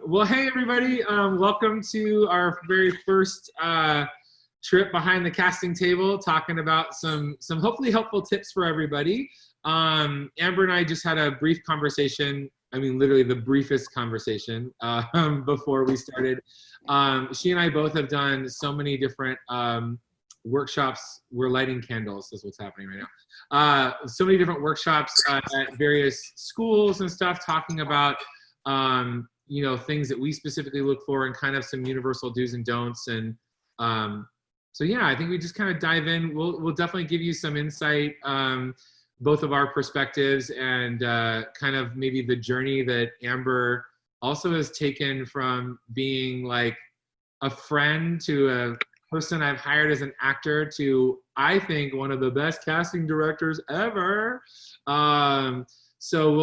Well, hey everybody, welcome to our very first trip behind the casting table, talking about some hopefully helpful tips for everybody. Amber and I just had a brief conversation, I mean literally the briefest conversation before we started. She and I both have done so many different workshops. We're lighting candles, is what's happening right now. So many different workshops at various schools and stuff, talking about you know, things that we specifically look for and kind of some universal do's and don'ts. And so yeah, I think we just kind of dive in. We'll definitely give you some insight, both of our perspectives and kind of maybe the journey that Amber also has taken from being like a friend to a person I've hired as an actor to, I think, one of the best casting directors ever. So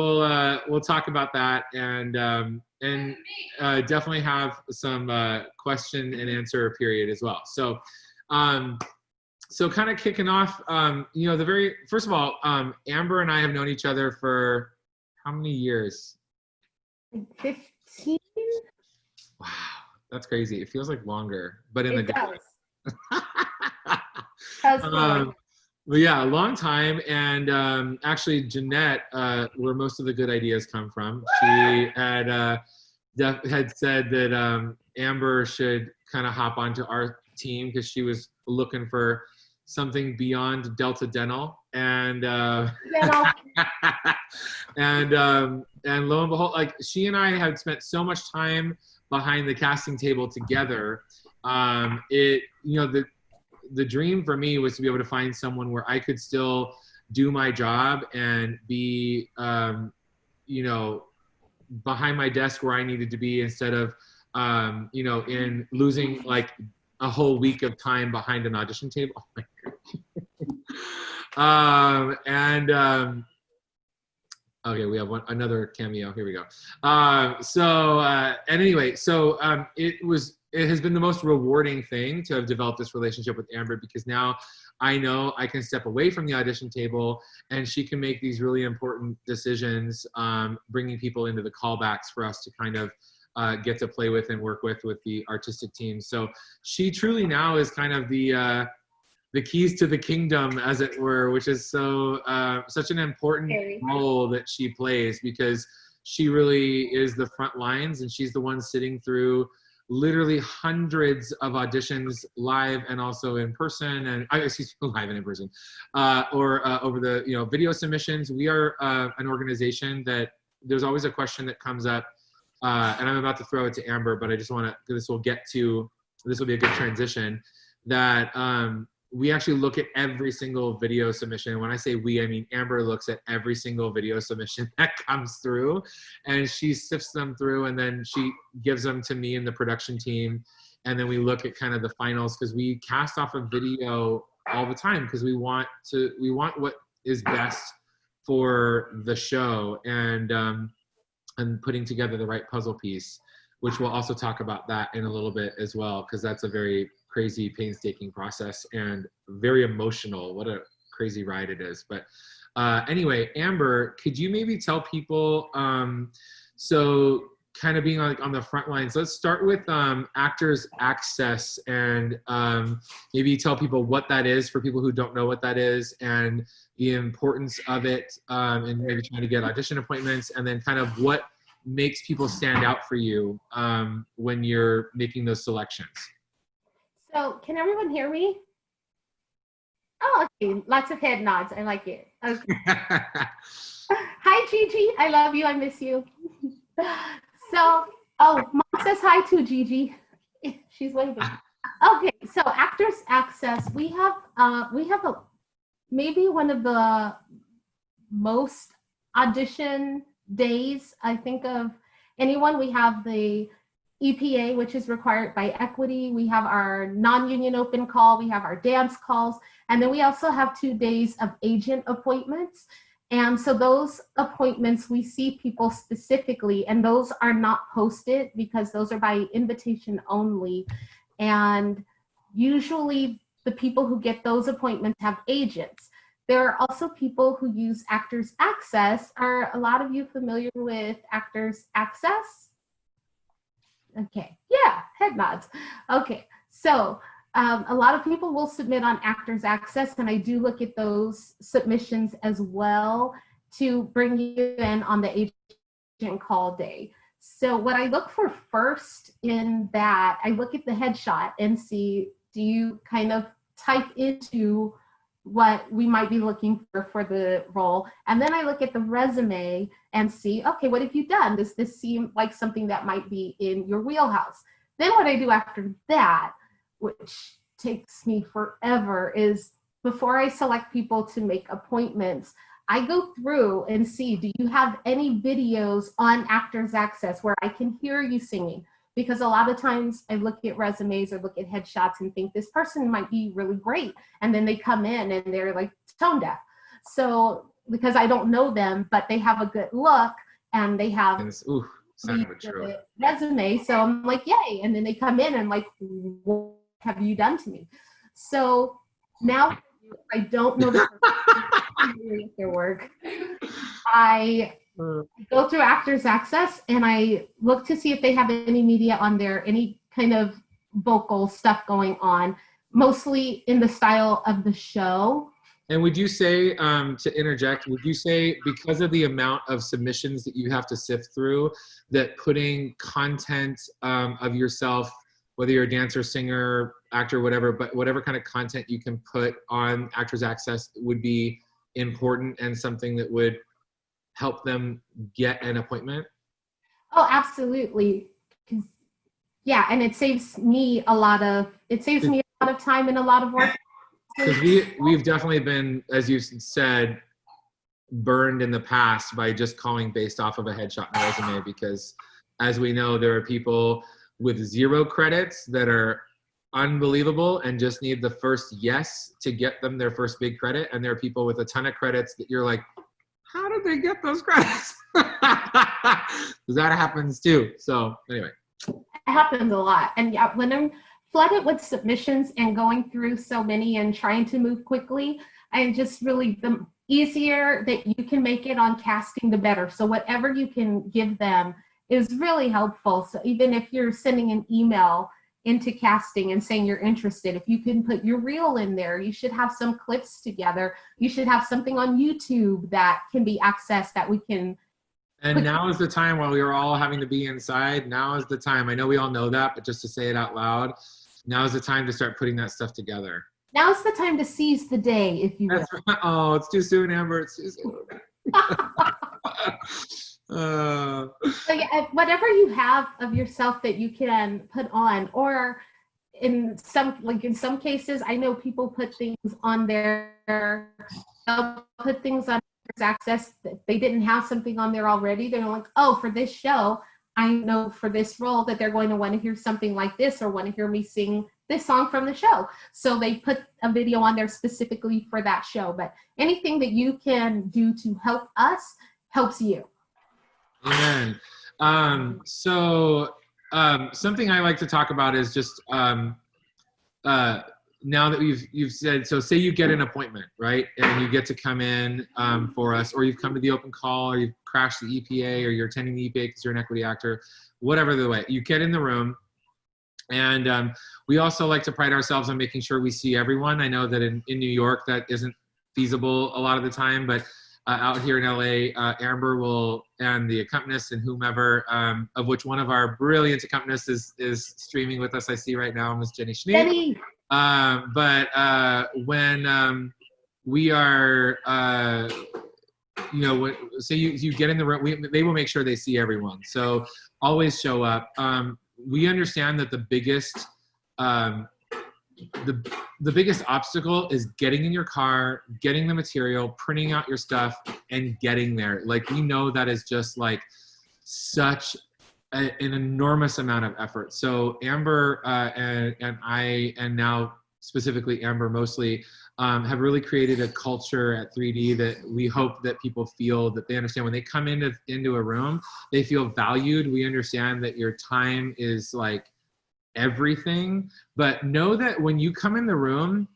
we'll talk about that and definitely have some question and answer period as well. So so kind of kicking off, you know, first of all, Amber and I have known each other for how many years? 15. Wow, that's crazy. It feels like longer, but in the good way. But yeah, a long time. And actually Jeanette, where most of the good ideas come from, she had said that Amber should kind of hop onto our team because she was looking for something beyond Delta Dental. And and lo and behold, like she and I had spent so much time behind the casting table together. You know, the dream for me was to be able to find someone where I could still do my job and be, you know, behind my desk where I needed to be instead of, you know, in losing like a whole week of time behind an audition table. Oh my God. Okay, we have another cameo. Here we go. And anyway, so it has been the most rewarding thing to have developed this relationship with Amber, because now I know I can step away from the audition table and she can make these really important decisions, bringing people into the callbacks for us to kind of get to play with and work with the artistic team. So she truly now is kind of the keys to the kingdom, as it were, which is so such an important role that she plays, because she really is the front lines and she's the one sitting through literally hundreds of auditions live and also in person, and excuse me, live and in person, or over the video submissions. We are an organization that there's always a question that comes up, and I'm about to throw it to Amber, but I just want to, this will be a good transition, that we actually look at every single video submission. When I say we, I mean Amber looks at every single video submission that comes through, and she sifts them through, and then she gives them to me and the production team. And then we look at kind of the finals, because we cast off of video all the time, because we want what is best for the show, and putting together the right puzzle piece, which we'll also talk about that in a little bit as well, because that's a very crazy, painstaking process and very emotional. What a crazy ride it is. But anyway, Amber, could you maybe tell people, so kind of being on the front lines, let's start with Actors Access, and maybe tell people what that is for people who don't know what that is, and the importance of it, and maybe trying to get audition appointments, and then kind of what makes people stand out for you when you're making those selections. So can everyone hear me? Oh, okay. Lots of head nods. I like it. Okay. Hi, Gigi. I love you. I miss you. So, oh, Mom says hi to Gigi. She's waving. Okay. So Actors Access, we have maybe one of the most audition days I think of anyone. We have the EPA, which is required by equity. We have our non-union open call. We have our dance calls. And then we also have 2 days of agent appointments. And so those appointments, we see people specifically, and those are not posted because those are by invitation only. And usually the people who get those appointments have agents. There are also people who use Actors Access. Are a lot of you familiar with Actors Access? Okay. Yeah, head nods. Okay. So a lot of people will submit on Actors Access, and I do look at those submissions as well to bring you in on the agent call day. So what I look for first in that, I look at the headshot and see, do you kind of type into what we might be looking for the role? And then I look at the resume and see, okay, what have you done? Does this seem like something that might be in your wheelhouse? Then what I do after that, which takes me forever, is before I select people to make appointments, I go through and see, do you have any videos on Actors Access where I can hear you singing? Because a lot of times I look at resumes or look at headshots and think this person might be really great. And then they come in and they're like tone deaf. So because I don't know them, but they have a good look and they have the resume. So I'm like, yay. And then they come in and like, what have you done to me? So now I don't know their work. I go through Actors Access and I look to see if they have any media on there, any kind of vocal stuff going on, mostly in the style of the show. And would you say, to interject, would you say because of the amount of submissions that you have to sift through, that putting content of yourself, whether you're a dancer, singer, actor, whatever, but whatever kind of content you can put on Actors Access would be important and something that would help them get an appointment? Oh, absolutely. Yeah, and it saves me a lot of time and a lot of work. Because we've definitely been, as you said, burned in the past by just calling based off of a headshot and a resume, because as we know, there are people with 0 credits that are unbelievable and just need the first yes to get them their first big credit. And there are people with a ton of credits that you're like, how did they get those credits? Because that happens too. So anyway. It happens a lot. And yeah, when I'm flooded with submissions and going through so many and trying to move quickly, I just really, the easier that you can make it on casting, the better. So whatever you can give them is really helpful. So even if you're sending an email into casting and saying you're interested, if you can put your reel in there, you should have some clips together. You should have something on YouTube that can be accessed that we can. And now is the time, while we were all having to be inside, now is the time. I know we all know that, but just to say it out loud, now is the time to start putting that stuff together. Now is the time to seize the day, if you will. That's right. Oh, it's too soon, Amber. It's too soon. So yeah, whatever you have of yourself that you can put on, or in some cases, I know people put things on there. They'll put things on Access that they didn't have something on there already. They're like, oh, for this show, I know for this role that they're going to want to hear something like this, or want to hear me sing this song from the show. So they put a video on there specifically for that show. But anything that you can do to help us helps you. Amen. Something I like to talk about is just now that you've said, so say you get an appointment, right? And you get to come in for us, or you've come to the open call, or you've crashed the EPA, or you're attending the EPA because you're an equity actor, whatever the way. You get in the room, and we also like to pride ourselves on making sure we see everyone. I know that in New York that isn't feasible a lot of the time, but out here in LA, Amber will, and the accompanist and whomever, of which one of our brilliant accompanists is streaming with us, I see right now, Miss Jenny Schneid. Jenny. When we are, say you get in the room, they will make sure they see everyone. So always show up. We understand that the biggest obstacle is getting in your car, getting the material, printing out your stuff, and getting there. Like, we know that is just like such an enormous amount of effort. So Amber and I, and now specifically Amber mostly, have really created a culture at 3D that we hope that people feel that they understand when they come into a room, they feel valued. We understand that your time is like everything, but know that when you come in the room,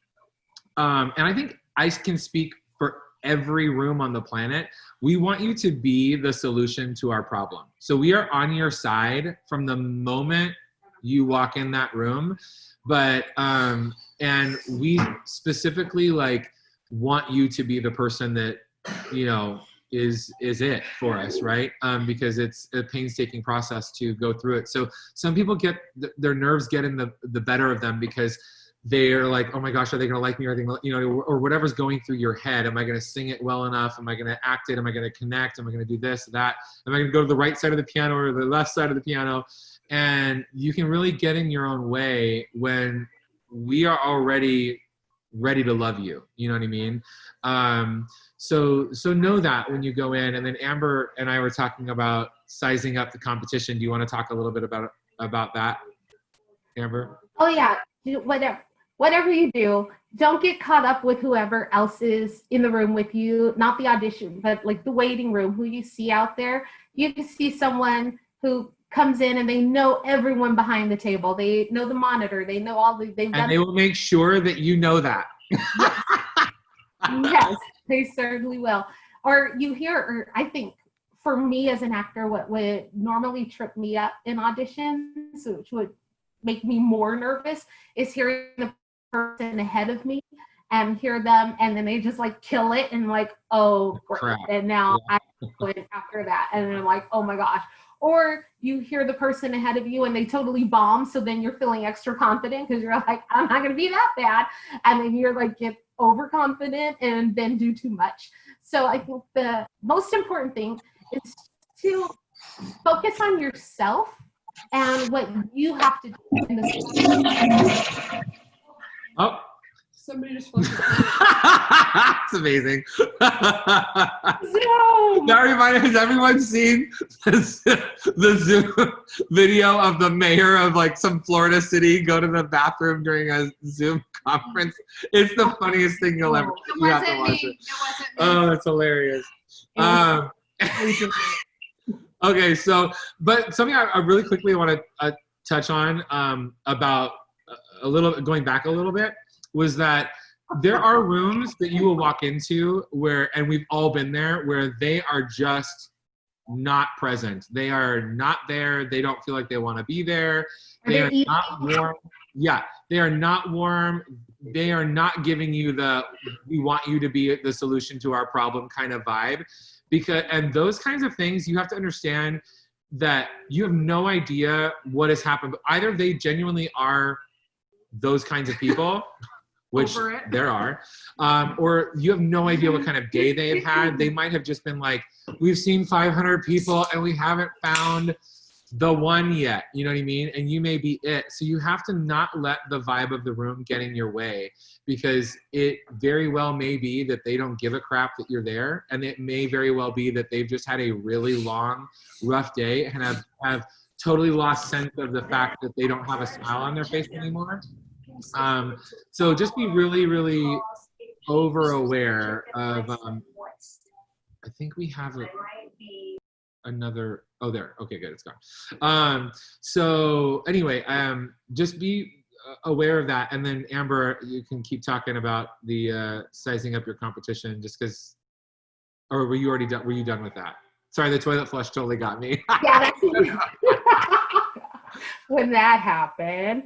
and I think I can speak for every room on the planet, we want you to be the solution to our problem. So we are on your side from the moment you walk in that room. But, and we specifically like want you to be the person that, you know, is it for us, right? Because it's a painstaking process to go through it. So some people get, their nerves get in the better of them because they're like, oh my gosh, are they gonna like me? Or are they gonna, you know, or whatever's going through your head. Am I gonna sing it well enough? Am I gonna act it? Am I gonna connect? Am I gonna do this, that? Am I gonna go to the right side of the piano or the left side of the piano? And you can really get in your own way when we are already ready to love you. You know what I mean? So know that when you go in. And then Amber and I were talking about sizing up the competition. Do you want to talk a little bit about that, Amber? Oh yeah, whatever you do, don't get caught up with whoever else is in the room with you, not the audition, but like the waiting room, who you see out there. You can see someone who comes in and they know everyone behind the table. They know the monitor. They know all the, and they will make sure that you know that. Yes. Yes, they certainly will. Or you hear, or I think for me as an actor, what would normally trip me up in auditions, which would make me more nervous, is hearing the person ahead of me and hear them, and then they just like kill it and like, oh great, Crap. and now I quit after that, and then I'm like, oh my gosh. Or you hear the person ahead of you and they totally bomb, so then you're feeling extra confident because you're like, I'm not gonna be that bad, and then you're like get overconfident and then do too much. So I think the most important thing is to focus on yourself and what you have to do in this. Oh, somebody just flushed it. it's amazing. Zoom. That reminded, has everyone seen the Zoom video of the mayor of like some Florida city go to the bathroom during a Zoom conference? It's the funniest thing you'll ever. It You have to wasn't watch me. it. It wasn't me. Oh, it's hilarious. Okay, so, but something I really quickly want to touch on about a little, going back a little bit, was that there are rooms that you will walk into where, and we've all been there, where they are just not present. They are not there. They don't feel like they want to be there. They are not warm. Yeah, they are not warm. They are not giving you the, we want you to be the solution to our problem kind of vibe. Because, and those kinds of things, you have to understand that you have no idea what has happened. Either they genuinely are those kinds of people, which there are, or you have no idea what kind of day they've had. They might have just been like, we've seen 500 people and we haven't found the one yet, you know what I mean? And you may be it. So you have to not let the vibe of the room get in your way, because it very well may be that they don't give a crap that you're there. And it may very well be that they've just had a really long, rough day and have totally lost sense of the fact that they don't have a smile on their face anymore. So just be really, really over aware of, I think we have another, oh there, okay, good, it's gone. So anyway, just be aware of that. And then Amber, you can keep talking about the sizing up your competition, just because, or were you already done? Were you done with that? Sorry, the toilet flush totally got me. Yeah, that's when that happened.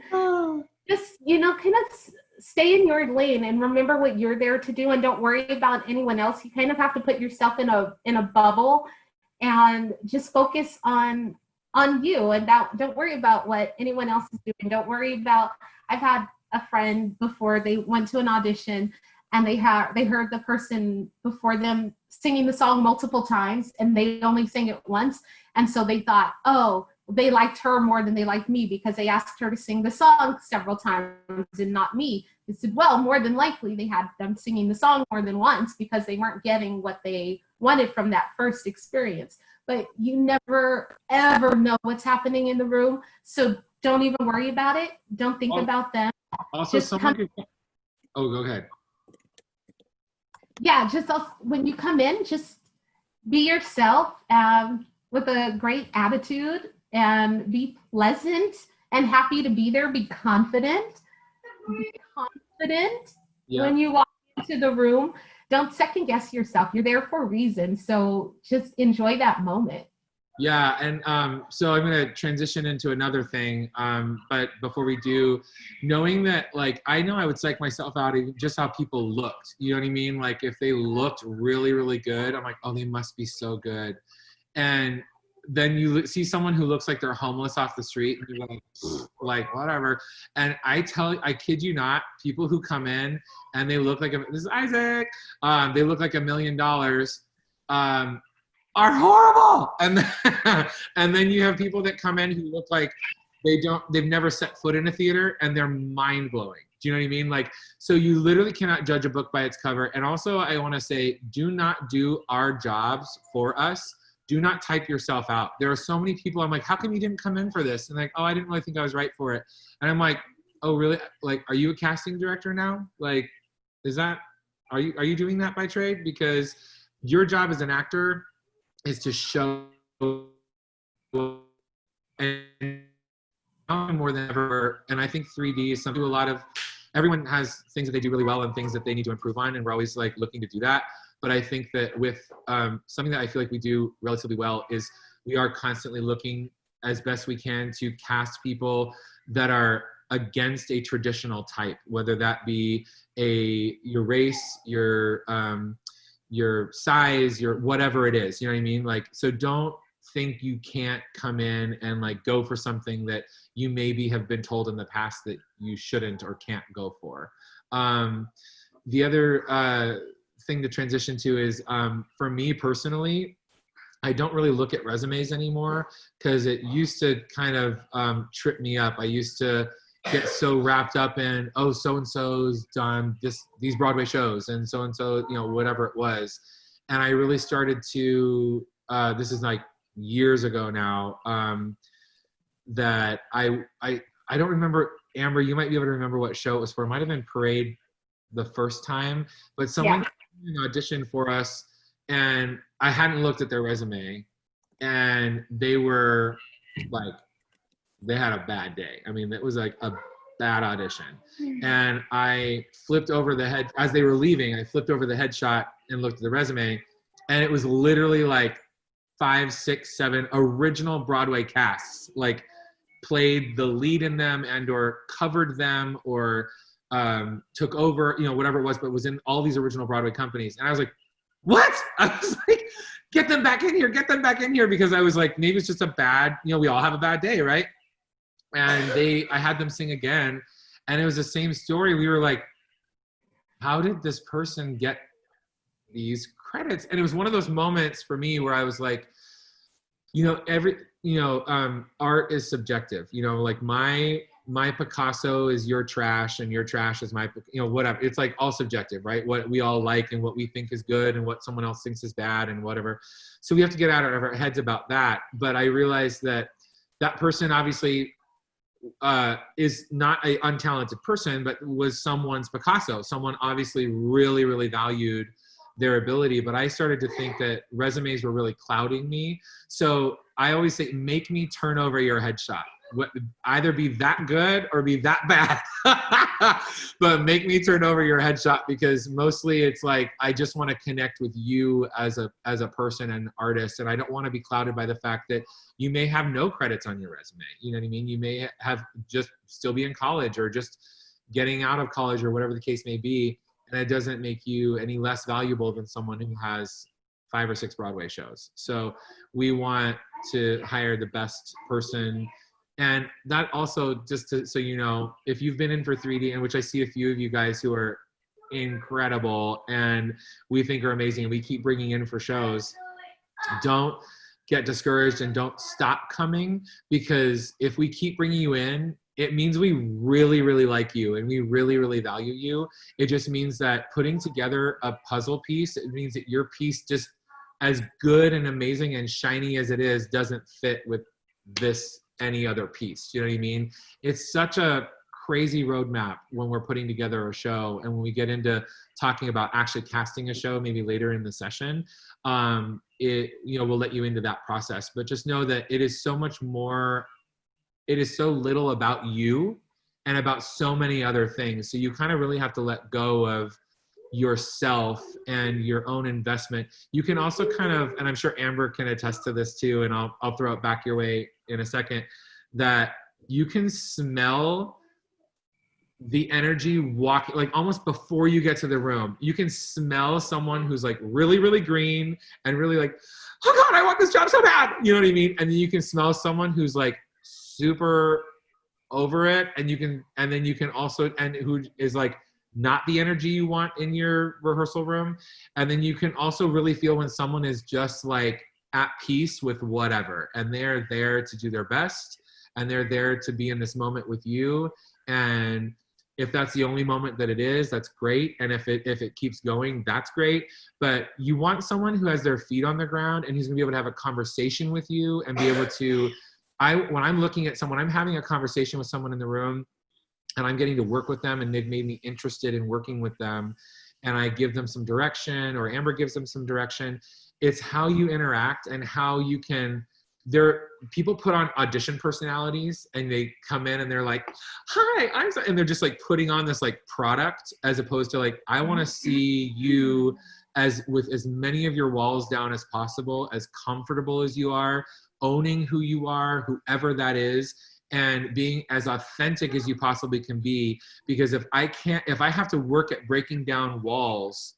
Just, you know, kind of stay in your lane and remember what you're there to do, and don't worry about anyone else. You kind of have to put yourself in a bubble and just focus on you, and don't worry about what anyone else is doing. Don't worry about, I've had a friend before, they went to an audition and they heard the person before them singing the song multiple times and they only sang it once, and so they thought, oh, they liked her more than they liked me because they asked her to sing the song several times and not me. They said, well, more than likely they had them singing the song more than once because they weren't getting what they wanted from that first experience. But you never, ever know what's happening in the room. So don't even worry about it. Don't think about them. Also, someone could, oh, go ahead. Yeah, just when you come in, just be yourself with a great attitude and be pleasant and happy to be there. Be confident. Be confident when you walk into the room. don't second guess yourself. You're there for a reason. So just enjoy that moment. Yeah, and so I'm gonna transition into another thing. But before we do, knowing that, like, I know I would psych myself out even just how people looked. You know what I mean? Like, if they looked really, really good, I'm like, oh, they must be so good. And then you see someone who looks like they're homeless off the street, and you're like whatever. And I kid you not, people who come in and they look like this is Isaac. They look like $1 million. Are horrible, and then, and then you have people that come in who look like they've never set foot in a theater, and they're mind blowing. Do you know what I mean? Like, so you literally cannot judge a book by its cover. And also, I want to say, do not do our jobs for us. Do not type yourself out. There are so many people. I'm like, how come you didn't come in for this? And like, oh, I didn't really think I was right for it. And I'm like, oh, really? Like, are you a casting director now? Like, are you doing that by trade? Because your job as an actor is to show, and more than ever, and I think 3D is something everyone has things that they do really well and things that they need to improve on, and we're always like looking to do that. But I think that with something that I feel like we do relatively well is we are constantly looking as best we can to cast people that are against a traditional type, whether that be your race, your size, your whatever it is, you know what I mean? Like, so don't think you can't come in and like go for something that you maybe have been told in the past that you shouldn't or can't go for. The other thing to transition to is, for me personally, I don't really look at resumes anymore because it used to kind of trip me up. I used to get so wrapped up in, oh, so-and-so's done these Broadway shows, and so-and-so, you know, whatever it was. And I really started to, this is like years ago now, that I don't remember, Amber, you might be able to remember what show it was for. It might've been Parade the first time, but someone auditioned for us and I hadn't looked at their resume, and they were like, they had a bad day. I mean, it was like a bad audition. And I flipped over as they were leaving, I flipped over the headshot and looked at the resume, and it was literally like 5, 6, 7 original Broadway casts, like played the lead in them and or covered them or took over, you know, whatever it was, but was in all these original Broadway companies. And I was like, what? I was like, get them back in here, because I was like, maybe it's just a bad, you know, we all have a bad day, right? And I had them sing again, and it was the same story. We were like, how did this person get these credits? And it was one of those moments for me where I was like, you know, art is subjective. You know, like my Picasso is your trash, and your trash is my, you know, whatever. It's like all subjective, right? What we all like and what we think is good and what someone else thinks is bad and whatever. So we have to get out of our heads about that. But I realized that person obviously is not an untalented person, but was someone's Picasso. Someone obviously really, really valued their ability. But I started to think that resumes were really clouding me. So I always say, make me turn over your headshot. Either be that good or be that bad, but make me turn over your headshot, because mostly it's like, I just want to connect with you as a person and artist. And I don't want to be clouded by the fact that you may have no credits on your resume. You know what I mean? You may have just still be in college or just getting out of college or whatever the case may be. And it doesn't make you any less valuable than someone who has 5 or 6 Broadway shows. So we want to hire the best person. And that also, so you know, if you've been in for 3D, and which I see a few of you guys who are incredible and we think are amazing, and we keep bringing in for shows, don't get discouraged and don't stop coming, because if we keep bringing you in, it means we really, really like you and we really, really value you. It just means that putting together a puzzle piece, it means that your piece, just as good and amazing and shiny as it is, doesn't fit with any other piece. You know what I mean? It's such a crazy roadmap when we're putting together a show. And when we get into talking about actually casting a show, maybe later in the session, we'll let you into that process. But just know that it is so much more, it is so little about you and about so many other things. So you kind of really have to let go of yourself and your own investment. You can also kind of, and I'm sure Amber can attest to this too, and I'll throw it back your way in a second, that you can smell the energy walking, like almost before you get to the room. You can smell someone who's like really, really green and really like, oh God, I want this job so bad. You know what I mean? And then you can smell someone who's like super over it, and then you can also, and who is like not the energy you want in your rehearsal room. And then you can also really feel when someone is just like at peace with whatever, and they're there to do their best, and they're there to be in this moment with you. And if that's the only moment that it is, that's great. And if it keeps going, that's great. But you want someone who has their feet on the ground and who's gonna be able to have a conversation with you and be able to, when I'm looking at someone, I'm having a conversation with someone in the room and I'm getting to work with them and they've made me interested in working with them, and I give them some direction, or Amber gives them some direction. It's how you interact and how you can, people put on audition personalities and they come in and they're like, hi, and they're just like putting on this like product, as opposed to like, I want to see you with as many of your walls down as possible, as comfortable as you are, owning who you are, whoever that is, and being as authentic as you possibly can be. Because if I have to work at breaking down walls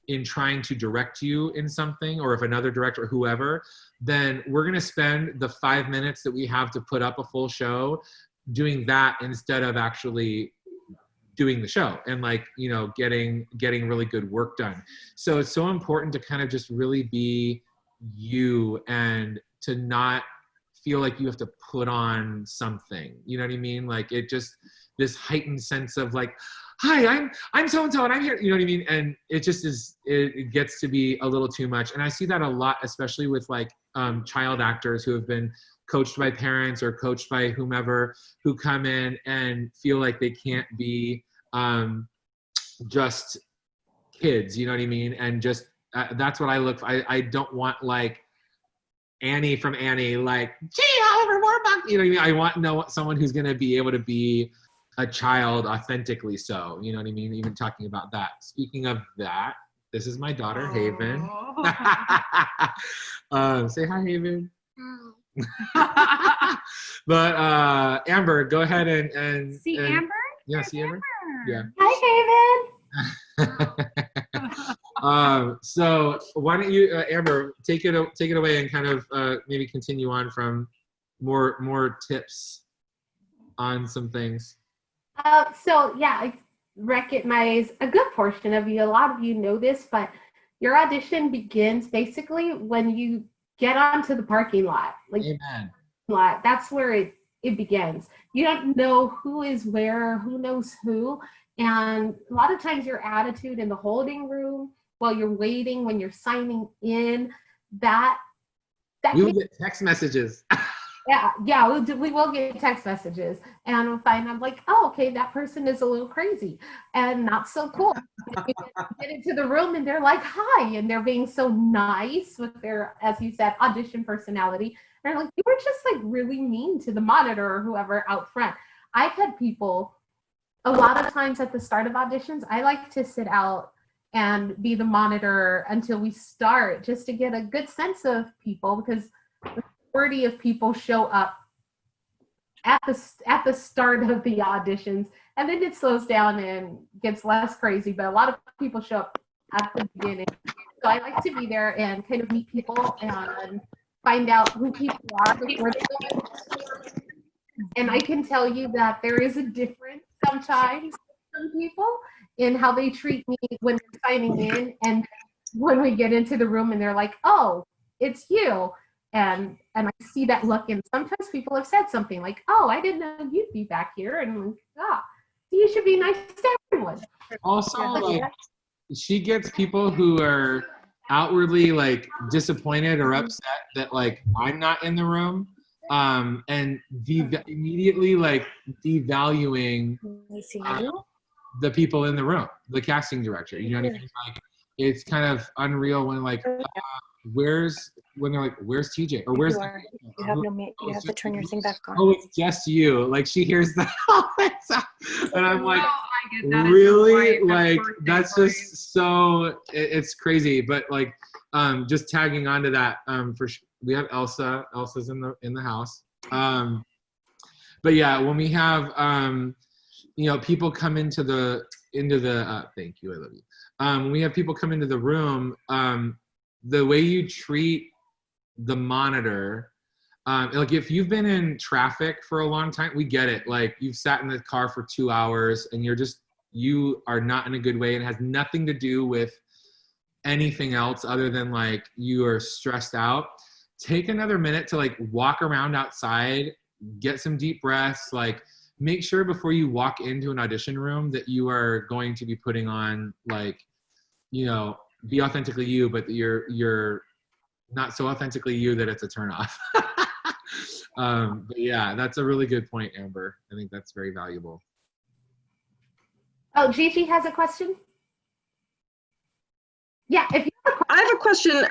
in trying to direct you in something, or if another director or whoever, then we're going to spend the 5 minutes that we have to put up a full show doing that instead of actually doing the show and like, you know, getting really good work done. So it's so important to kind of just really be you and to not feel like you have to put on something, you know what I mean? Like it just, this heightened sense of like, hi, I'm so-and-so and I'm here, you know what I mean? And it just is, it gets to be a little too much. And I see that a lot, especially with like child actors who have been coached by parents or coached by whomever, who come in and feel like they can't be just kids, you know what I mean? And just, that's what I look for. I don't want like Annie from Annie, like, gee, Oliver Warbuck, you know what I mean? I want someone who's going to be able to be a child authentically so, you know what I mean? Even talking about that. Speaking of that, this is my daughter, Haven. Say hi, Haven. But Amber, go ahead and see Amber? Yeah, see Amber? Yeah. Hi, So why don't you, Amber, take it away and kind of maybe continue on from more tips on some things. So yeah, I recognize a good portion of you. A lot of you know this, but your audition begins basically when you get onto the parking lot. Like, Amen. That's where it begins. You don't know who is where, who knows who. And a lot of times your attitude in the holding room while you're waiting, when you're signing in, that we will get text messages. Yeah, we will get text messages, and we'll find I'm like, oh, okay, that person is a little crazy and not so cool. You get into the room and they're like, hi, and they're being so nice with their, as you said, audition personality. And they're like, you were just like really mean to the monitor or whoever out front. I've had people, a lot of times at the start of auditions, I like to sit out and be the monitor until we start, just to get a good sense of people, because the majority of people show up at the start of the auditions, and then it slows down and gets less crazy. But a lot of people show up at the beginning. So I like to be there and kind of meet people and find out who people are before they go in. And I can tell you that there is a difference sometimes from people in how they treat me when they're signing in, and when we get into the room and they're like, oh, it's you. And I see that look, and sometimes people have said something like, oh, I didn't know you'd be back here, and I'm like, you should be nice to everyone. Also, like, she gets people who are outwardly like disappointed or upset that like I'm not in the room, and immediately like devaluing the people in the room, the casting director, you know what I mean? Like, it's kind of unreal when like, when they're like, where's TJ? Or where's you have to turn your thing back on. Oh, it's just you. Like, she hears that all the time. And I'm like, get that as your really, wife. like, Birthday that's boy. just so, it's crazy. But like, just tagging on to that, we have Elsa. Elsa's in the house. But yeah, when we have, people come into the, thank you, I love you. When we have people come into the room, the way you treat the monitor, like if you've been in traffic for a long time, we get it. Like you've sat in the car for 2 hours and you are not in a good way. It has nothing to do with anything else other than like you are stressed out. Take another minute to like walk around outside, get some deep breaths, like make sure before you walk into an audition room that you are going to be putting on like, be authentically you, but you're not so authentically you that it's a turnoff. But yeah, that's a really good point, Amber. I think that's very valuable. Oh, Gigi has a question. Yeah, if you have a I have a question.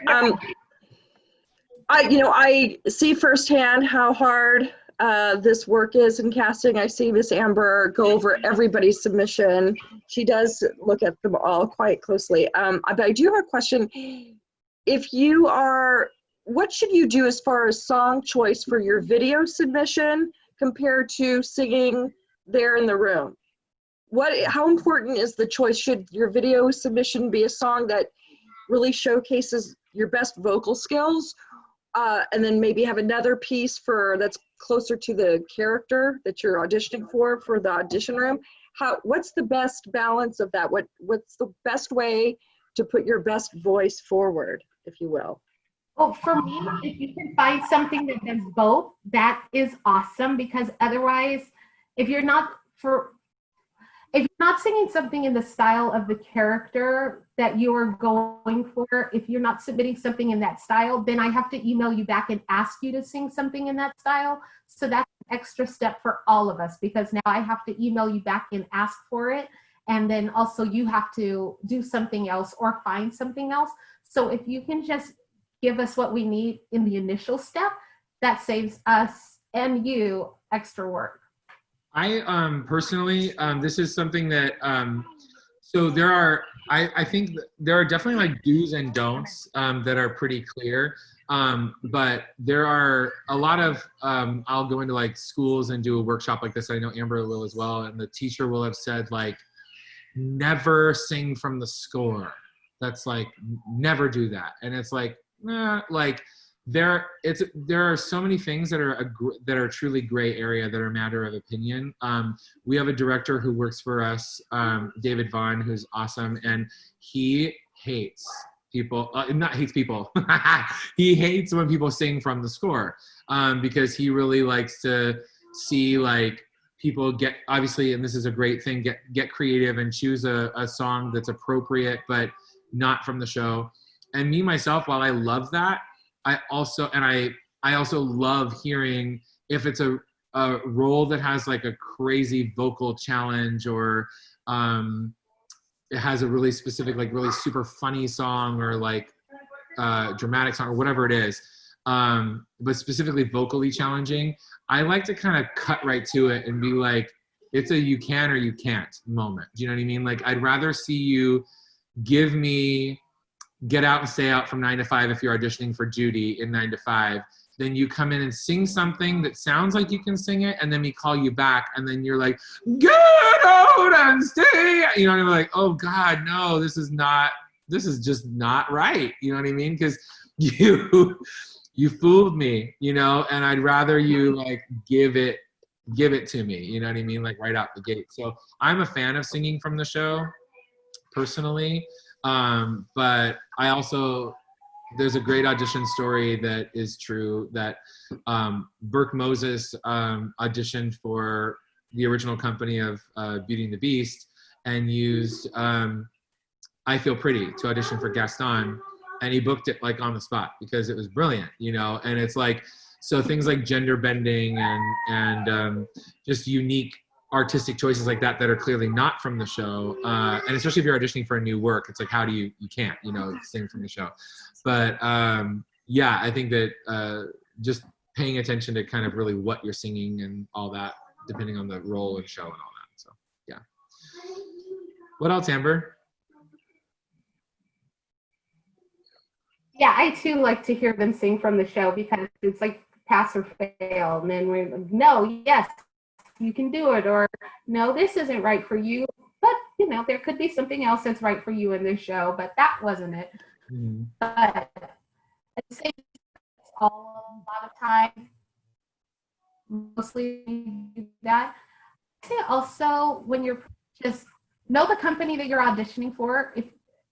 I see firsthand how hard this work is in casting. I see Miss Amber go over everybody's submission. She does look at them all quite closely. But I do have a question. What should you do as far as song choice for your video submission compared to singing there in the room? How important is the choice? Should your video submission be a song that really showcases your best vocal skills, and then maybe have another piece that's closer to the character that you're auditioning for the audition room? What's the best balance of that? What's the best way to put your best voice forward, if you will? Well, for me, if you can find something that does both, that is awesome, because otherwise, if you're not singing something in the style of the character that you are going for, if you're not submitting something in that style, then I have to email you back and ask you to sing something in that style. So that's an extra step for all of us, because now I have to email you back and ask for it. And then also you have to do something else or find something else. So if you can just give us what we need in the initial step, that saves us and you extra work. I personally, this is something that, so I think there are definitely like do's and don'ts that are pretty clear. But there are a lot of, I'll go into like schools and do a workshop like this. I know Amber will as well. And the teacher will have said like, never sing from the score. That's like, never do that. And it's like, like there are so many things that are truly gray area that are a matter of opinion. We have a director who works for us, David Vaughn, who's awesome, and he hates people. Not hates people. He hates when people sing from the score, because he really likes to see like people get, obviously, and this is a great thing, get creative and choose a song that's appropriate but not from the show. And me myself, while I love that, I also love hearing if it's a role that has like a crazy vocal challenge, or it has a really specific, like really super funny song, or like dramatic song, or whatever it is, but specifically vocally challenging. I like to kind of cut right to it and be like, it's a you can or you can't moment. Do you know what I mean? Like, I'd rather see you give me Get Out and Stay Out from 9 to 5 if you're auditioning for Judy in 9 to 5, then you come in and sing something that sounds like you can sing it, and then we call you back, and then you're like, get out and stay. You know what I mean? Like, oh God, no, this is just not right. You know what I mean? Because you fooled me, and I'd rather you like give it to me. You know what I mean? Like right out the gate. So I'm a fan of singing from the show personally. But I also, there's a great audition story that is true that Burke Moses auditioned for the original company of Beauty and the Beast and used I Feel Pretty to audition for Gaston, and he booked it like on the spot because it was brilliant, and it's like, so things like gender bending and just unique artistic choices like that are clearly not from the show, and especially if you're auditioning for a new work, it's like, how do you can't sing from the show. But yeah, I think that just paying attention to kind of really what you're singing and all that, depending on the role and show and all that. So yeah. What else, Amber? Yeah, I too like to hear them sing from the show because it's like pass or fail. And then we're like, no, yes, you can do it. Or no, this isn't right for you. But, you know, there could be something else that's right for you in this show, but that wasn't it. Mm. But I'd say it's all a lot of time, mostly do that. I'd say also when you're just know the company that you're auditioning for,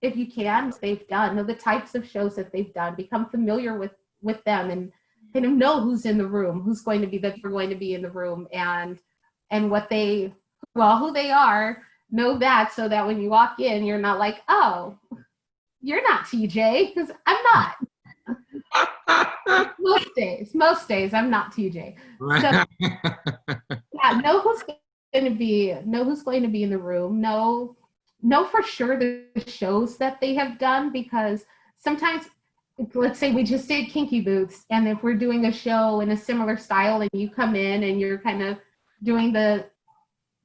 if you can, they've done, know the types of shows that they've done, become familiar with them and kind of know who's in the room, who's going to be that you're going to be in the room and what they, well, who they are, know that so that when you walk in, you're not like, oh, you're not TJ, because I'm not. Most days I'm not TJ. So yeah, know who's going to be in the room, know for sure the shows that they have done, because sometimes, let's say we just did Kinky Boots, and if we're doing a show in a similar style and you come in and you're kind of doing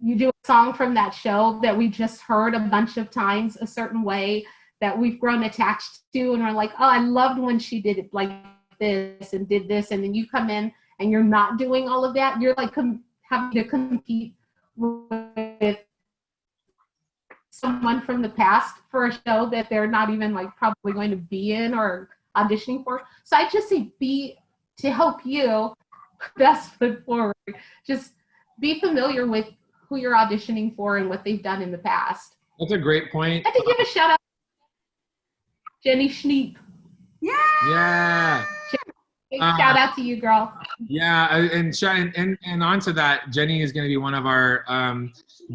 you do a song from that show that we just heard a bunch of times a certain way that we've grown attached to, and we're like, oh, I loved when she did it like this and did this, and then you come in and you're not doing all of that, you're like having to compete with someone from the past for a show that they're not even like probably going to be in or auditioning for. So I just say to help you best foot forward, just be familiar with who you're auditioning for and what they've done in the past. That's a great point. I have to give a shout out to Jenny Schneep. Yeah. Big shout out to you, girl. Yeah, and on to that, Jenny is going to be one of our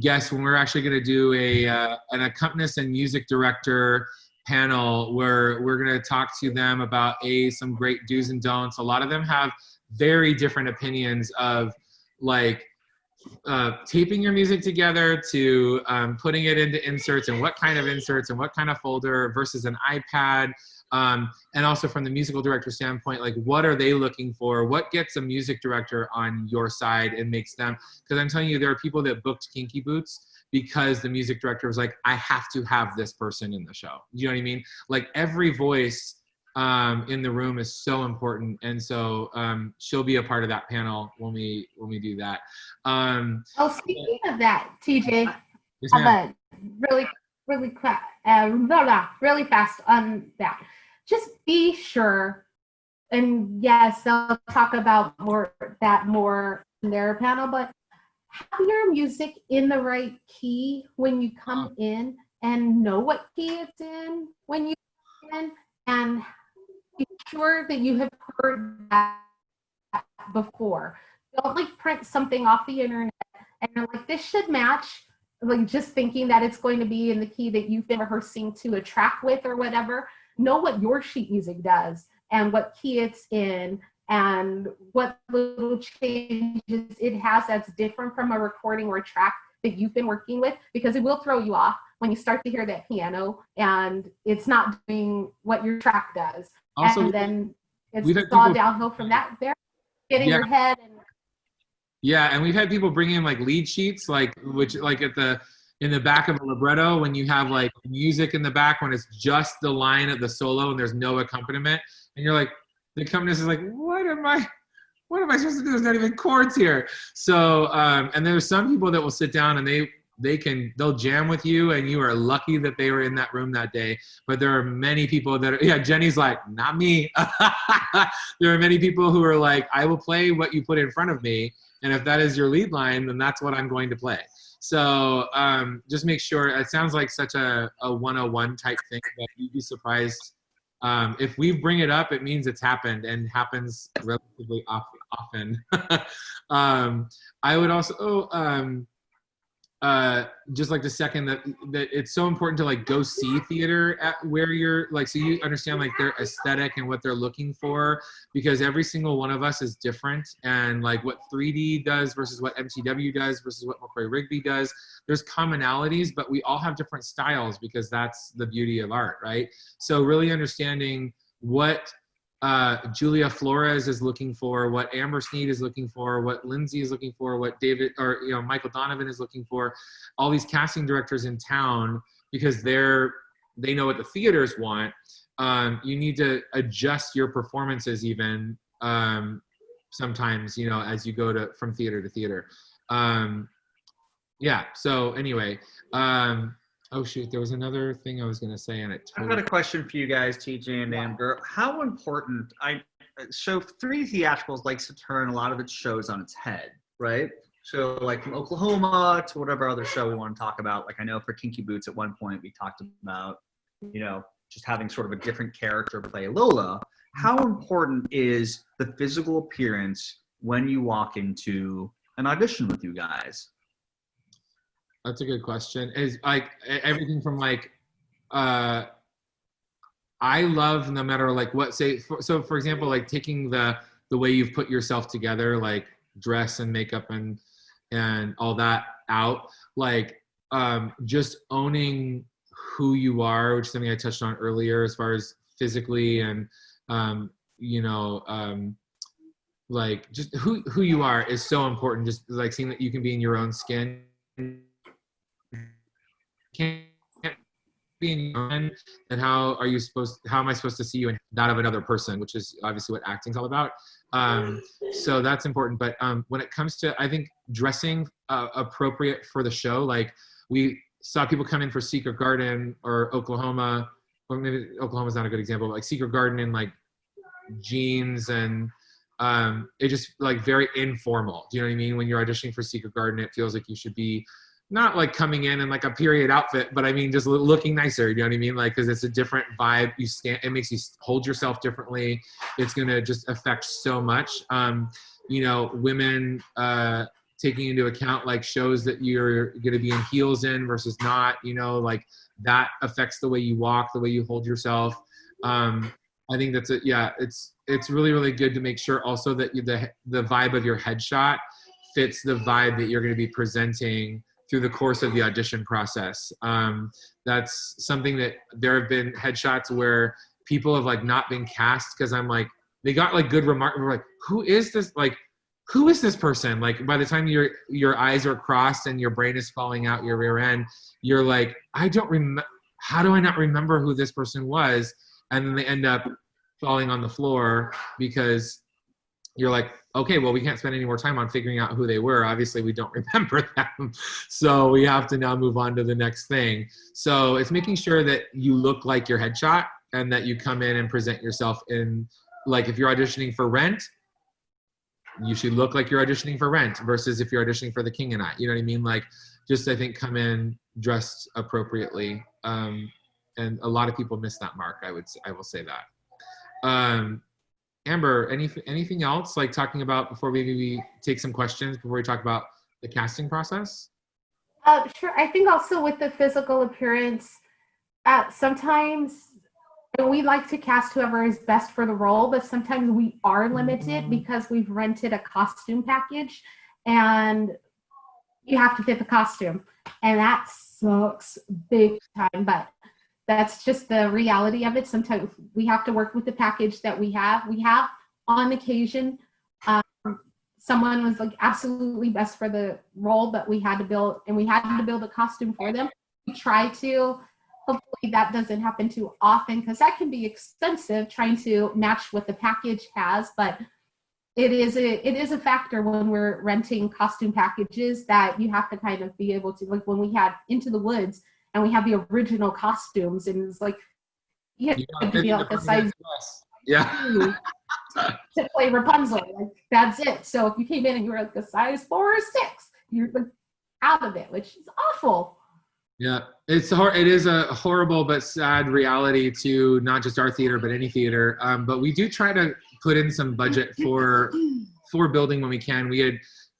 guests when we're actually going to do an accompanist and music director panel where we're going to talk to them about some great do's and don'ts. A lot of them have very different opinions of like taping your music together to putting it into inserts and what kind of inserts and what kind of folder versus an iPad. And also from the musical director standpoint, like what are they looking for? What gets a music director on your side and makes them, because I'm telling you, there are people that booked Kinky Boots because the music director was like, I have to have this person in the show. You know what I mean? Like every voice in the room is so important. And so she'll be a part of that panel when we do that. Speaking of that, TJ, yes, I'm really fast on that. Just be sure, and yes, they'll talk about more in their panel, but have your music in the right key when you come in, and know what key it's in when you come in, and be sure that you have heard that before. Don't like print something off the internet and you're like, this should match, like just thinking that it's going to be in the key that you've been rehearsing to a track with or whatever. Know what your sheet music does and what key it's in and what little changes it has that's different from a recording or a track that you've been working with, because it will throw you off when you start to hear that piano and it's not doing what your track does. Also, and then it's all downhill from that there, getting your head. And we've had people bring in like lead sheets, which in the back of a libretto, when you have like music in the back, when it's just the line of the solo and there's no accompaniment, and you're like, the accompanist is like, what am I supposed to do? There's not even chords here. So, and there's some people that will sit down and they'll jam with you, and you are lucky that they were in that room that day. But there are many people Jenny's like, not me. There are many people who are like, I will play what you put in front of me, and if that is your lead line, then that's what I'm going to play. So just make sure. It sounds like such a 101 type thing, but you'd be surprised. If we bring it up, it means it's happened and happens relatively often. I would also just like to second that it's so important to like go see theater at where you're like, so you understand like their aesthetic and what they're looking for, because every single one of us is different, and like what 3D does versus what MTW does versus what McCoy Rigby does, there's commonalities, but we all have different styles because that's the beauty of art, right? So really understanding what Julia Flores is looking for, what Amber Sneed is looking for, what Lindsay is looking for, what David or Michael Donovan is looking for, all these casting directors in town, because they know what the theaters want. You need to adjust your performances even sometimes, as you go from theater to theater. Yeah. So anyway, oh shoot, there was another thing I was going to say, and I've got a question for you guys, TJ and Amber. How important, so 3D Theatricals likes to turn a lot of its shows on its head, right? So like from Oklahoma to whatever other show we want to talk about. Like I know for Kinky Boots at one point we talked about, just having sort of a different character play Lola. How important is the physical appearance when you walk into an audition with you guys? That's a good question. Is like everything from like, I love no matter like what, so for example, like taking the way you've put yourself together, like dress and makeup and all that out, like just owning who you are, which is something I touched on earlier as far as physically and, like just who you are is so important. Just like seeing that you can be in your own skin. Can't be in your own, and how am I supposed to see you in that of another person, which is obviously what acting's all about. So that's important. But when it comes to, I think, dressing appropriate for the show, like we saw people come in for Secret Garden or Oklahoma, or maybe Oklahoma's not a good example, but like Secret Garden in like jeans and it just like very informal. Do you know what I mean? When you're auditioning for Secret Garden, it feels like you should be not like coming in like a period outfit, but I mean, just looking nicer. You know what I mean? Like, cause it's a different vibe. It makes you hold yourself differently. It's going to just affect so much. Women, taking into account like shows that you're going to be in heels in versus not, like that affects the way you walk, the way you hold yourself. I think that's it. Yeah. It's really, really good to make sure also that the vibe of your headshot fits the vibe that you're going to be presenting through the course of the audition process. That's something that there have been headshots where people have like not been cast because I'm like, they got like good remarks. We're like, who is this? Like, who is this person? Like by the time your eyes are crossed and your brain is falling out your rear end, you're like, how do I not remember who this person was? And then they end up falling on the floor because you're like, okay, well, we can't spend any more time on figuring out who they were. Obviously, we don't remember them. So we have to now move on to the next thing. So it's making sure that you look like your headshot and that you come in and present yourself in, like if you're auditioning for Rent, you should look like you're auditioning for Rent versus if you're auditioning for The King and I. You know what I mean? Like, just I think come in dressed appropriately. And a lot of people miss that mark. I will say that. Amber, anything else like talking about before we take some questions before we talk about the casting process? Sure. I think also with the physical appearance, sometimes we like to cast whoever is best for the role, but sometimes we are limited because we've rented a costume package and you have to fit the costume, and that sucks big time, but that's just the reality of it. Sometimes we have to work with the package that we have. We have on occasion, someone was like absolutely best for the role, but we had to build a costume for them. We try to, hopefully that doesn't happen too often because that can be expensive trying to match what the package has, but it is a factor when we're renting costume packages that you have to kind of be able to, like when we had Into the Woods, and we have the original costumes, and it's like you have to be like a size to play Rapunzel. Like that's it. So if you came in and you were like a size 4 or 6, you're like out of it, which is awful. Yeah, it is a horrible but sad reality to not just our theater but any theater. But we do try to put in some budget for building when we can. We had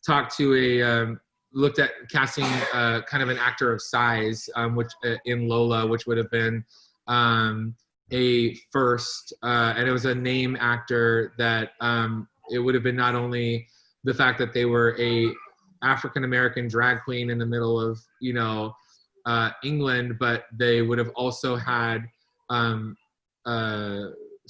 talked to looked at casting kind of an actor of size, which in Lola, which would have been a first, and it was a name actor that it would have been not only the fact that they were a African-American drag queen in the middle of, England, but they would have also had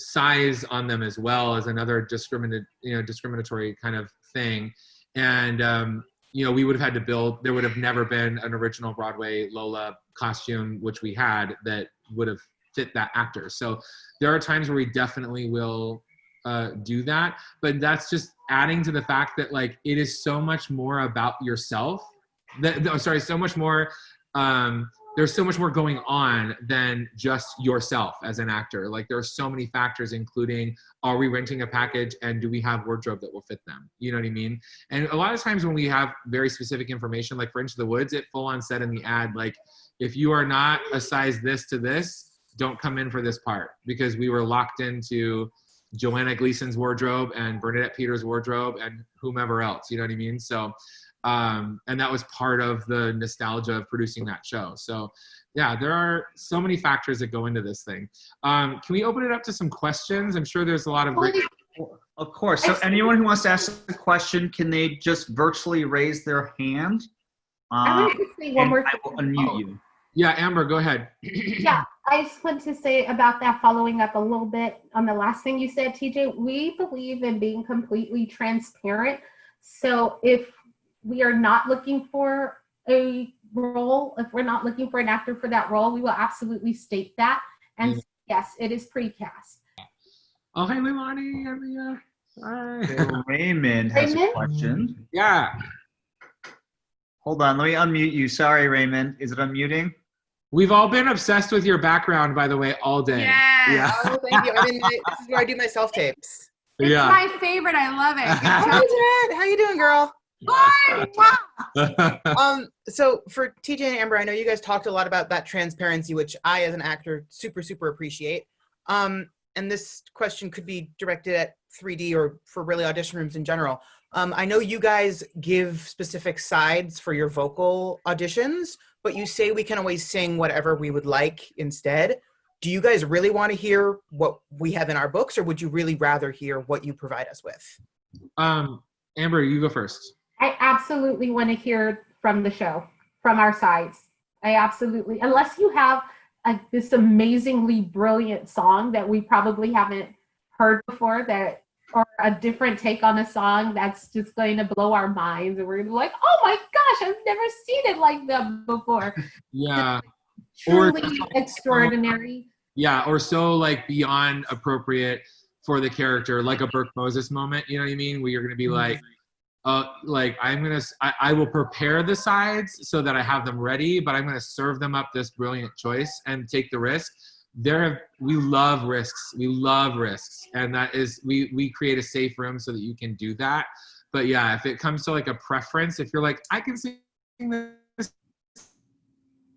size on them as well as another discriminatory kind of thing. And we would have had to build, there would have never been an original Broadway Lola costume, which we had, that would have fit that actor. So there are times where we definitely will do that, but that's just adding to the fact that like it is so much more about yourself. So much more, there's so much more going on than just yourself as an actor. Like there are so many factors, including, are we renting a package and do we have wardrobe that will fit them? You know what I mean? And a lot of times when we have very specific information, like for Into the Woods, it full on said in the ad, like, if you are not a size this to this, don't come in for this part, because we were locked into Joanna Gleason's wardrobe and Bernadette Peters' wardrobe and whomever else, you know what I mean? So, and that was part of the nostalgia of producing that show. So yeah, there are so many factors that go into this thing. Can we open it up to some questions? I'm sure there's a lot of great. Of course. So anyone who wants to ask a question, can they just virtually raise their hand? I wanted to say one more I thing. will unmute you. Yeah, Amber, go ahead. Yeah, I just want to say about that, following up a little bit on the last thing you said, TJ, we believe in being completely transparent. So if we are not looking for a role, if we're not looking for an actor for that role, we will absolutely state that. And yes, it is pre-cast. Oh, hey, Leilani. Hi. So Raymond has a question. Yeah. Hold on, let me unmute you. Sorry, Raymond. Is it unmuting? We've all been obsessed with your background, by the way, all day. Yeah. Oh, thank you. This is where I do my self-tapes. It's Yeah. my favorite. I love it. Hi, Jeanette. How you doing, girl? Hi. So for TJ and Amber, I know you guys talked a lot about that transparency, which I, as an actor, super, super appreciate. And this question could be directed at 3D or for really audition rooms in general. I know you guys give specific sides for your vocal auditions, but you say we can always sing whatever we would like instead. Do you guys really want to hear what we have in our books, or would you really rather hear what you provide us with? Amber, you go first. I absolutely want to hear from the show, from our sides. I absolutely, unless you have this amazingly brilliant song that we probably haven't heard before, that, or a different take on a song that's just going to blow our minds, and we're gonna be like, oh my gosh, I've never seen it like that before. Yeah. Truly extraordinary. Yeah, or so like beyond appropriate for the character, like a Burke Moses moment, you know what I mean? Where you're gonna be like I will prepare the sides so that I have them ready, but I'm gonna serve them up this brilliant choice and take the risk. We love risks. We love risks. And that is, we create a safe room so that you can do that. But yeah, if it comes to like a preference, if you're like, I can sing this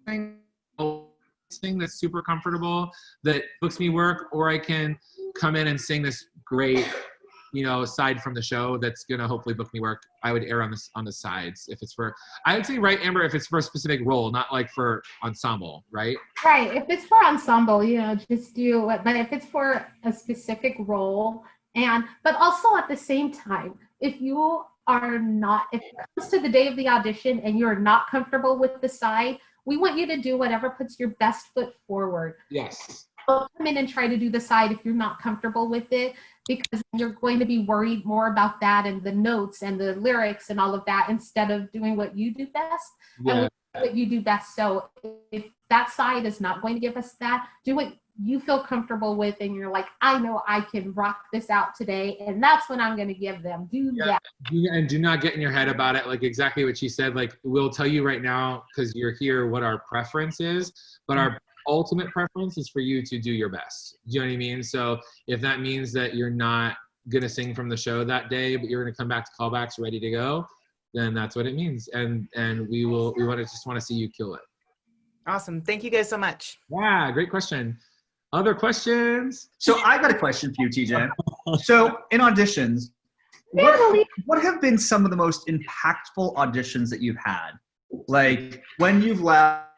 thing that's super comfortable, that books me work, or I can come in and sing this great, aside from the show that's gonna hopefully book me work, I would err on the sides. If it's for, I would say, right, Amber, if it's for a specific role, not like for ensemble, right? Right. If it's for ensemble, just do it. But if it's for a specific role, but also at the same time, if you are not, if it comes to the day of the audition and you're not comfortable with the side, we want you to do whatever puts your best foot forward. Yes. Don't come in and try to do the side if you're not comfortable with it, because you're going to be worried more about that and the notes and the lyrics and all of that, instead of doing what you do best. Yeah. And what you do best. So if that side is not going to give us that, do what you feel comfortable with, and you're like, I know I can rock this out today, and that's what I'm going to give them. That. And do not get in your head about it. Like exactly what she said. Like, we'll tell you right now, because you're here, what our preference is, but our ultimate preference is for you to do your best. Do you know what I mean? So if that means that you're not gonna sing from the show that day, but you're gonna come back to callbacks ready to go, then that's what it means. And we want to see you kill it. Awesome. Thank you guys so much. Yeah, great question. Other questions? So I got a question for you, TJ. So in auditions, what have been some of the most impactful auditions that you've had? Like when you've left,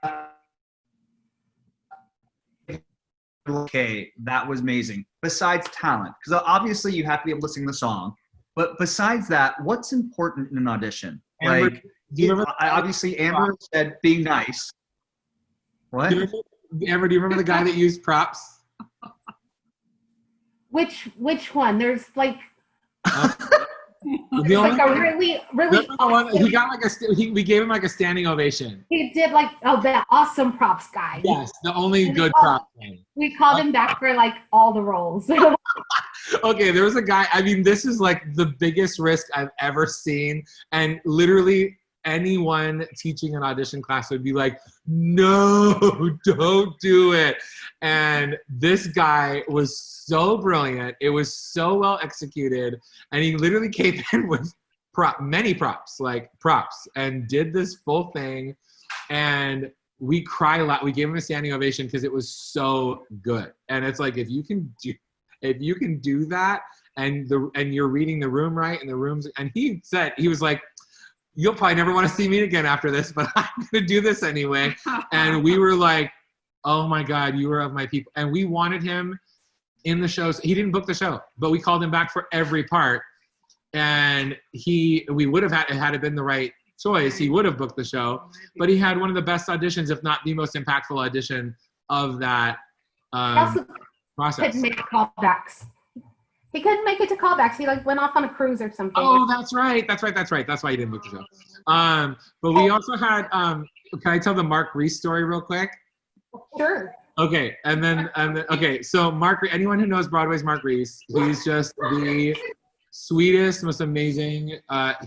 okay, that was amazing. Besides talent, because obviously you have to be able to sing the song, but besides that, what's important in an audition? Amber, Like, obviously Amber said being nice. What? Amber, do you remember the guy that used props? Which one? There's like The only like a really he got like we gave him like a standing ovation. he did like that awesome props guy. Yes, the only And good prop thing. we called him back for like all the roles. Okay, there was a guy, I mean, this is like the biggest risk I've ever seen. And literally anyone teaching an audition class would be like, no, don't do it. And this guy was so brilliant. It was so well executed. And he literally came in with many props, and did this full thing. And we cry a lot. We gave him a standing ovation because it was so good. And it's like, if you can do that, and you're reading the room right, and the rooms, and he said, he was like, you'll probably never want to see me again after this, but I'm gonna do this anyway. And we were like, oh my God, you were of my people. And we wanted him in the shows. He didn't book the show, but we called him back for every part. And we would have had it been the right choice, he would have booked the show. But he had one of the best auditions, if not the most impactful audition of that process. Couldn't make callbacks. He couldn't make it to callbacks. He like went off on a cruise or something. Oh, that's right. That's why he didn't book the show. But we also had, can I tell the Mark Reese story real quick? Sure. Okay, and then so anyone who knows Broadway's Mark Reese, he's just the sweetest, most amazing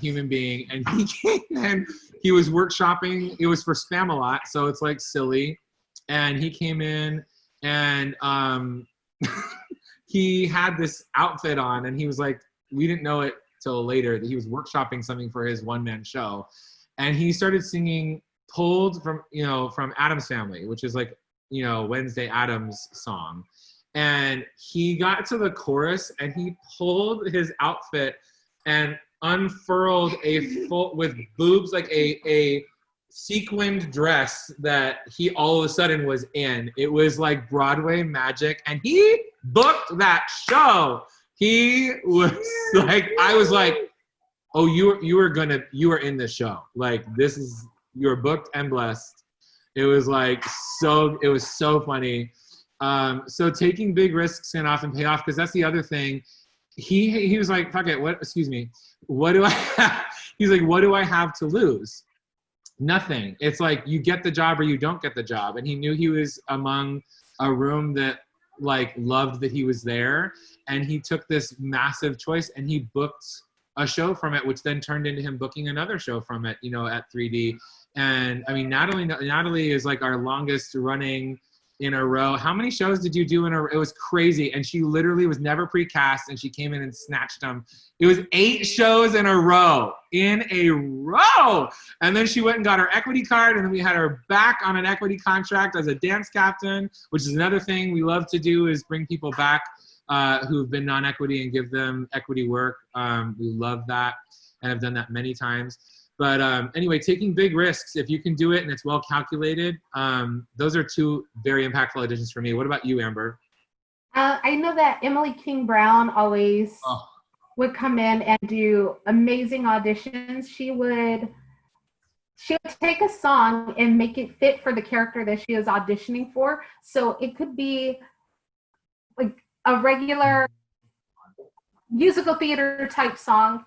human being. And he came in, he was workshopping, it was for Spamalot, so it's like silly. And he came in and he had this outfit on, and he was like, we didn't know it till later that he was workshopping something for his one-man show. And he started singing pulled from Addams Family, which is like, Wednesday Addams song. And he got to the chorus and he pulled his outfit and unfurled with boobs, like a sequined dress that he all of a sudden was in. It was like Broadway magic, and he booked that show. He was like, I was like, oh, you were in this show. Like, you're booked and blessed. It was so funny. So taking big risks can often pay off, because that's the other thing. He was like, fuck it, what do I have? He's like, what do I have to lose? Nothing. It's like, you get the job or you don't get the job. And he knew he was among a room that like loved that he was there. And he took this massive choice and he booked a show from it, which then turned into him booking another show from it, at 3D. And I mean, Natalie is like our longest running in a row. How many shows did you do in a row? It was crazy. And she literally was never pre-cast, and she came in and snatched them. It was 8 shows in a row. And then she went and got her equity card, and then we had her back on an equity contract as a dance captain, which is another thing we love to do, is bring people back who've been non-equity and give them equity work. We love that, and I've done that many times. But anyway, taking big risks, if you can do it and it's well calculated, those are 2 very impactful auditions for me. What about you, Amber? I know that Emily King Brown always would come in and do amazing auditions. She would take a song and make it fit for the character that she is auditioning for. So it could be like a regular musical theater type song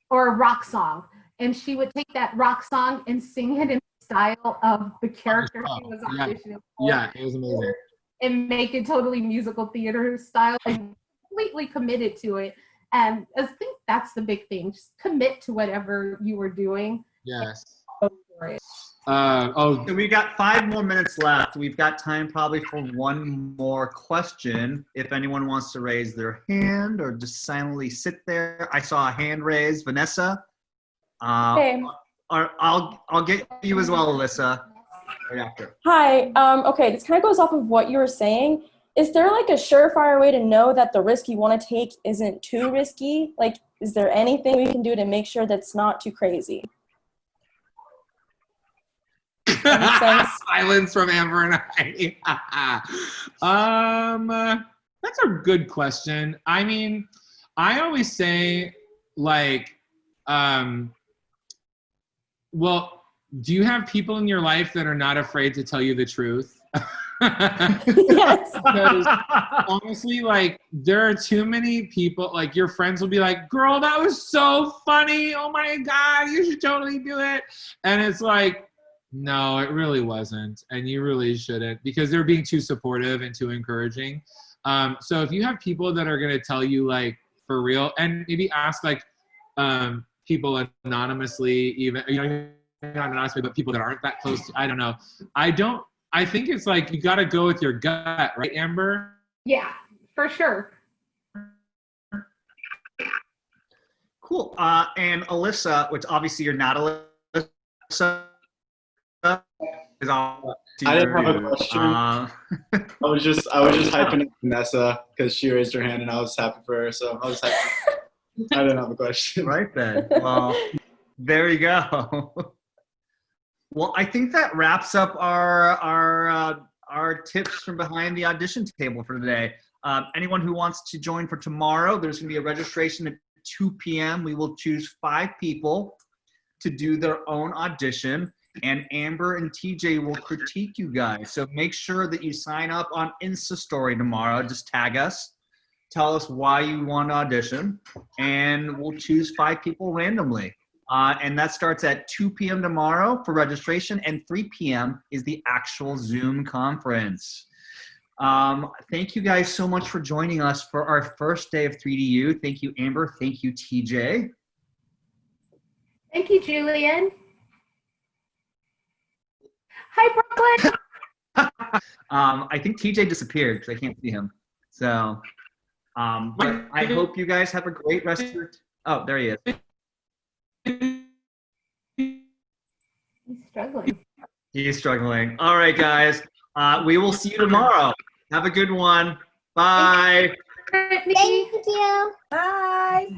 or a rock song. And she would take that rock song and sing it in the style of the character she was auditioning for. Yeah, it was amazing. And make it totally musical theater style, and completely committed to it. And I think that's the big thing. Just commit to whatever you were doing. Yes. Go for it. So we've got 5 more minutes left. We've got time probably for one more question. If anyone wants to raise their hand or just silently sit there. I saw a hand raised. Vanessa. Okay. I'll get you as well, Alyssa, right after. Hi. Okay, this kind of goes off of what you were saying. Is there like a surefire way to know that the risk you want to take isn't too risky? Like, is there anything we can do to make sure that's not too crazy? That makes sense? Silence from Amber and I. That's a good question. I mean, I always say, like, well, do you have people in your life that are not afraid to tell you the truth? Yes. Because honestly, like, there are too many people, like, your friends will be like, girl, that was so funny. Oh my God, you should totally do it. And it's like, no, it really wasn't. And you really shouldn't, because they're being too supportive and too encouraging. So if you have people that are going to tell you, like, for real, and maybe ask, like, people anonymously, even, you know, not anonymously, but people that aren't that close to, I don't know. I think it's like, you got to go with your gut, right, Amber? Yeah, for sure. Cool. And Alyssa, which obviously you're not Alyssa. Is on I didn't have a question. I was just hyping up Vanessa because she raised her hand and I was happy for her. So I was happy. I didn't have a question. Right then. Well, there you go. Well, I think that wraps up our tips from behind the audition table for today. Anyone who wants to join for tomorrow, there's going to be a registration at 2 p.m. We will choose 5 people to do their own audition, and Amber and TJ will critique you guys. So make sure that you sign up on Insta Story tomorrow. Just tag us. Tell us why you want to audition, and we'll choose 5 people randomly. And that starts at 2 p.m. tomorrow for registration, and 3 p.m. is the actual Zoom conference. Thank you guys so much for joining us for our first day of 3DU. Thank you, Amber. Thank you, TJ. Thank you, Julian. Hi, Brooklyn. I think TJ disappeared because I can't see him. So, but I hope you guys have a great rest of your. Oh, there he is. He's struggling. He's struggling. All right, guys. We will see you tomorrow. Have a good one. Bye. Brittany. Thank you. Bye.